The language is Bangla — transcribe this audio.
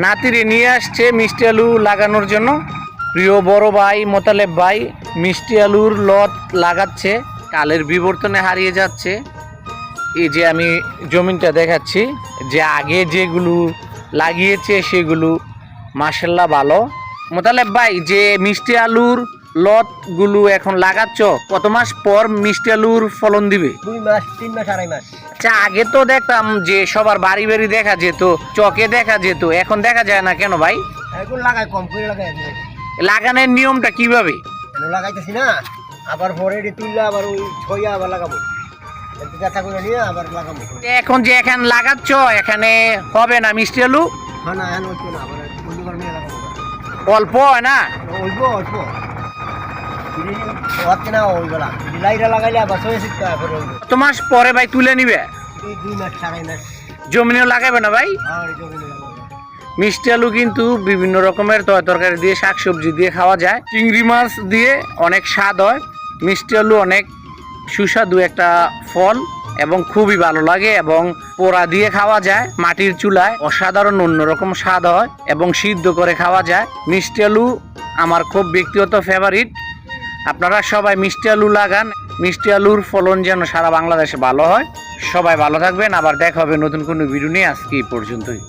নাতিরে নিয়ে আসছে মিষ্টি আলু লাগানোর জন্য। প্রিয় বড় ভাই মোতালেব ভাই মিষ্টি আলুর লত লাগাচ্ছে, কালের বিবর্তনে হারিয়ে যাচ্ছে। এই যে আমি জমিনটা দেখাচ্ছি, যে আগে যেগুলো লাগিয়েছে সেগুলো মাশাআল্লাহ ভালো। মোতালেব ভাই, যে মিষ্টি আলুর লতগুলো এখন লাগাচ্ছ, কত মাস পর মিষ্টি আলুর ফলন দিবে? 2 মাস 3 মাস 2.5 মাস। আচ্ছা, আগে তো দেখতাম যে সবার বাড়ি বাড়ি দেখা যেত, চকে দেখা যেত, এখন দেখা যায় না কেন ভাই? এখন লাগাই কম করে লাগাই। লাগানোর নিয়মটা কিভাবে? এখন লাগাইতেছি না, আবার পরে তুললে আবার ওই ছইয়া আবার লাগাবো, একটু দেখা করে নিয়ে আবার লাগাবো। এখন যে এখানে লাগাচ্ছ এখানে হবে না মিষ্টি আলু? হ্যাঁ না, এখন হচ্ছে না, আবার অন্যবার নিয়ে লাগাবো। অল্প হয় না? অল্প অল্প হচ্ছে না ওইগুলা, লাইটা লাগাইলে আবার 6 টাকা করে হইবে। কত মাস পরে ভাই তুলে নিবে? 2 মাস 2.5 মাস। জমিনেও লাগাবে না ভাই? আর জমিনে লাগাবো। মিষ্টি আলু কিন্তু বিভিন্ন রকমের তরকারি দিয়ে, শাকসবজি দিয়ে খাওয়া যায়, চিংড়ি মাছ দিয়ে অনেক স্বাদ হয়। মিষ্টি আলু অনেক সুস্বাদু একটা ফল এবং খুবই ভালো লাগে, এবং পোড়া দিয়ে খাওয়া যায় মাটির চুলায়, অসাধারণ অন্যরকম স্বাদ হয়, এবং সিদ্ধ করে খাওয়া যায়। মিষ্টি আলু আমার খুব ব্যক্তিগত ফেভারিট। আপনারা সবাই মিষ্টি আলু লাগান, মিষ্টি আলুর ফলন যেন সারা বাংলাদেশে ভালো হয়। সবাই ভালো থাকবেন, আবার দেখা হবে নতুন কোনো ভিডিও নিয়ে। আজকে এই পর্যন্তই।